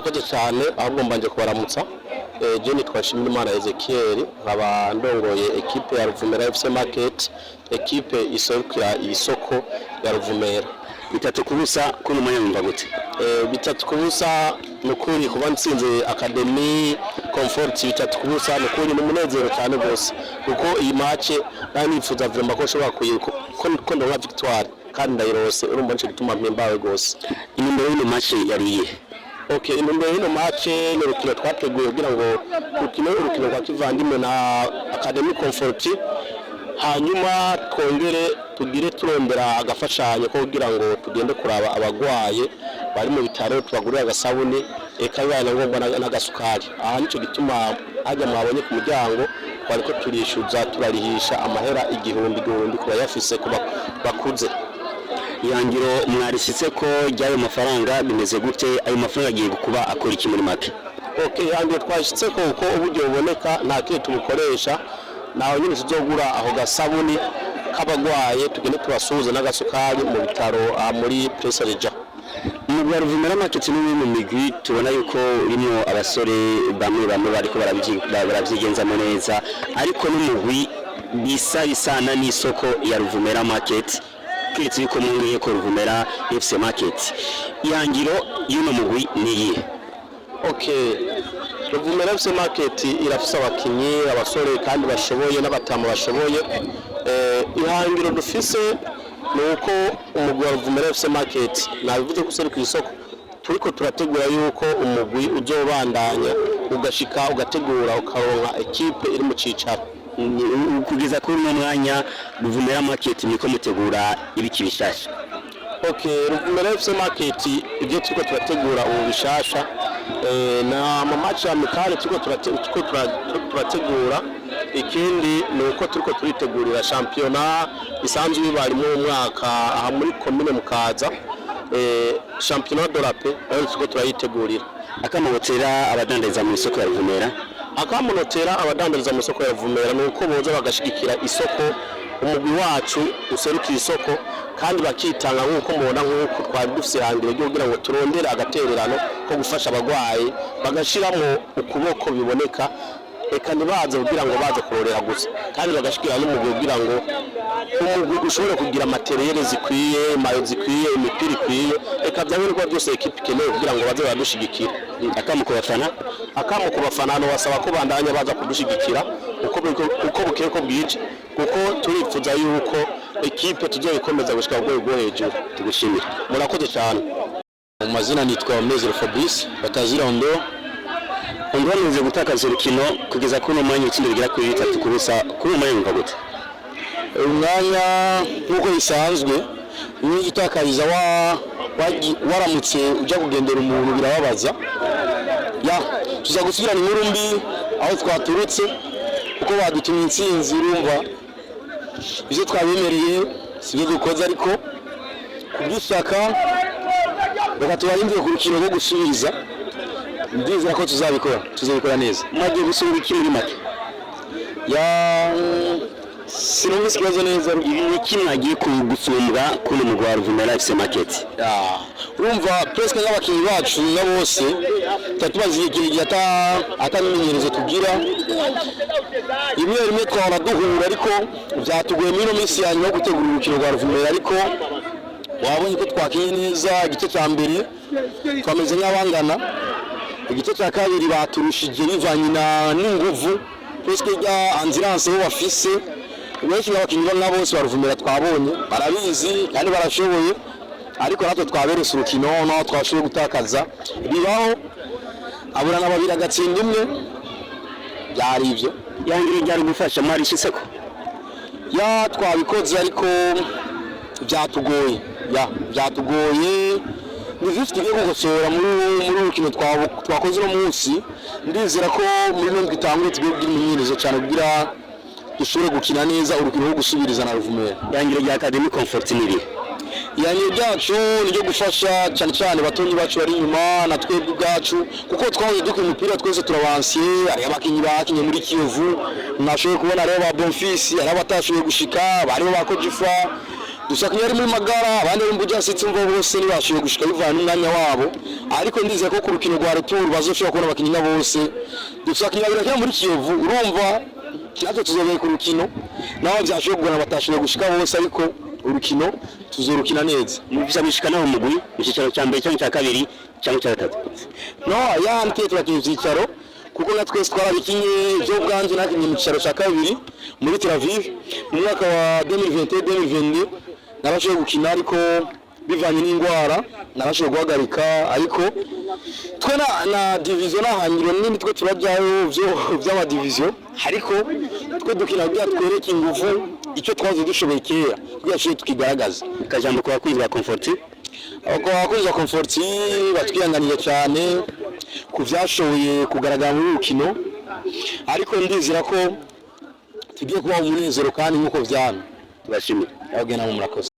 murakoze cyane ahubwo mbanje kubaramutsa je nitwa Shimimana Ezekiel nkaba ndongoye equipe ya Ruvumera FC Market, equipe isorukira isoko ya Ruvumera. Bitatu kubusa kuno mwanya numva gute? Bitatu kubusa nukuri kuba ntsinze Academy Conforti bitatu kubusa nukuri n'umunezero cyane gose kuko iyi match nanifuza vraiment ko nshobora ko ndonka victoire kandi ndayirose urumva nce gituma mpembawe gose. Imbere y'ino match yariye Okay, imbere y'ino match ni rukino twateguye kugira ngo urukino rwa kivandimwe na Academy Conforti, hanyuma twongere tugire turondera agafashanyo ko kugira ngo tugende kuraba abagwaye bari mu bitaro tubagurira agasabuni ekabana ngomba n'agasukari. Aha nico gituma ajya mwabonye ku muryango twariko turishuza turarihisha amahera igihumbi kuba yafise kuba bakuze. Yangiro mwarisitse ko ryayo mafaranga bimeze gute? Ayo mafaranga agiye kuba akora iki muri make? Okay, yangiro twashitse ko uko uburyo buboneka nta kindi tumukoresha naho nyine tuzogura aho gasabuni kabagwaye tugende tubasuhuza n'agasukari mu bitaro muri Presareja. Umugwi Ruvumera Market ni mu migwi tubona yuko urimo abasore bamwe bariko baravyigenzamo neza, ariko n'umugwi bisana n'isoko ya Ruvumera Market kiretse yuko mwongeye ko Ruvumera FC Market. Ihangiro y'uno mugwi niye? Okay, Ruvumera FC Market irafisa abakinyi abasore kandi bashoboye n'abatama bashoboye. Ihangiro dufise nuko umugwi wa Ruvumera FC Market nabivuze ko seri ku isoko turiko turategura yuko umugwi uzobandanya ugashika ugategura ukaronka equipe iri mu cicaro. Kugeza kuri uno mwanya Ruvumera Market niko mutegura ibiki bishasha? Okay, Ruvumera FC Market ibyo turiko turategura ubu bishasha na match ya mikale turiko turategura. Ikindi nuko turiko turitegurira championnat isanzwe bibari mu mwaka aha muri komine mukaza championnat de la paix aho turiko turayitegurira. Akamotera abadandariza mu isoko ya Ruvumera? Akamunotera abadandariza mu isoko ya Ruvumera nuko boza bagashigikira isoko umugwi wacu userukira isoko kandi bakitanga nkuko mubona nkuko twari dufise hangire ryo kugira ngo turondere agatererano ko gufasha abagwayi bagashiramo ukuboko biboneka eka nibaze kugira ngo baze kurorera gusa kandi bagashikira n'umugwi kugira ngo umugwi ushobore kugira materiel zikwiye mayo zikwiye imipira ikwiye eka byangombwa byose equipe ikeneye kugira ngo baze badushigikira. Akamu kubafana no wasaba ko bandanya baza kudushigikira uko bukeye ko bwije kuko turifuza yuko equipe tuzoyikomeza gushika ku rwego hejuru. Tugushimira, murakoze cyane. Mu mazina nitwa Mezero Fabrice batazira Ndoneze gutakaza urukino kugeza kuri umwanya ikindi bigira kuri 3 kubusa kuri umwanya numva gute? Umwanya nkuko bisanzwe ni gitakariza waramutse ujya kugendera umuntu birababaza. Tuza gusubirana inkuru mbi aho twaturutse kuko badutumye intsinzi urumva ivyo twabemereye sibyo dukoze, ariko kubyishaka bakatubarindira ku rukino rwo gusubiriza. Ndizera ko tuzabikora neza. Mwagiye gusubira iki muri make? Sinumvise ikibazo neza. Iki mwagiye gusumbwa kuri umugwi wa Ruvumera FC Market? Urumva presque n'abakinyi bacu na bose tatubaziye igihe atamenyerezo tugira rimwe twahora duhura, ariko byatugoye muri no minsi ya nyuma gutegura urukino rwa Ruvumera, ariko wabonye ko twakinye neza. Igice cya mbere twameze nk'abangana, igice cya kabiri baturushije bivanye n'inguvu presque ya endurance bo bafise. Benshi n'abakinyi bana bose baruvumera twabonye barabizi kandi barashoboye, ariko natwe twaberese urukino naho twashoboye gutakaza bibaho abura n'ababiri agatsinda imwe. Byari ibyo yangire ryari gufasha mwari shiseko twabikoze, ariko byatugoye nifite igiye gukosora muri urukino twakoze no munsi. Ndizera ko muri none gitanguye tugiye kugira imyimenyerezo cyane kugira dushobore gukina neza urukino rwo gusubiriza na Ruvumera. Yangire rya Academy Conforti niri yangire ryacu niryo gufasha cyane batonyi bacu bari inyuma na twebwe ubwacu, kuko twahoze dukina umupira twese turabansiye. Ari abakinyi bakinye muri Kiyovu nashoboye kubona rero ba Bonfils, ari abatashoboye gushika bariho ba Kojifa dushaka yari muri magara abandi bari mbuja sitse mvo bose nibashiye gushika bivana n'umwanya wabo ariko ndize ko ku rukino rwa retour bazoshobora kubona abakinnyi bose dushaka yabira muri Kiyovu urumva natwe tuzobeye ku rukino naho byashoboye kugana batashoboye gushika bose ariko urukino tuzorukina neza mubisha bishikana mu mugwi ikicaro cya mbere cyangwa cya kabiri cyangwa cya gatatu no yandi turakinye ikicaro kuko natwe twarabikinye byo bwanje nakinye mu kicaro cya kabiri muri Tel Aviv mu mwaka wa 2021-2022 narashoboye gukina ariko bivanye n'indwara narashoboye guhagarika ariko twe na division nahangiro nini twe turajyayo by'ama division ariko twe dukina byatwereka ingufu icyo twaze dushoboye kera byashoboye tukigaragaza kajambo kwa kwizwa Conforti abakunzi ba Conforti batwiyanganiye cyane ku byashoboye kugaragara muri rukino ariko ndizira ko tugiye kuba umunezero kandi nkuko byana bashimye abagena mu murakoze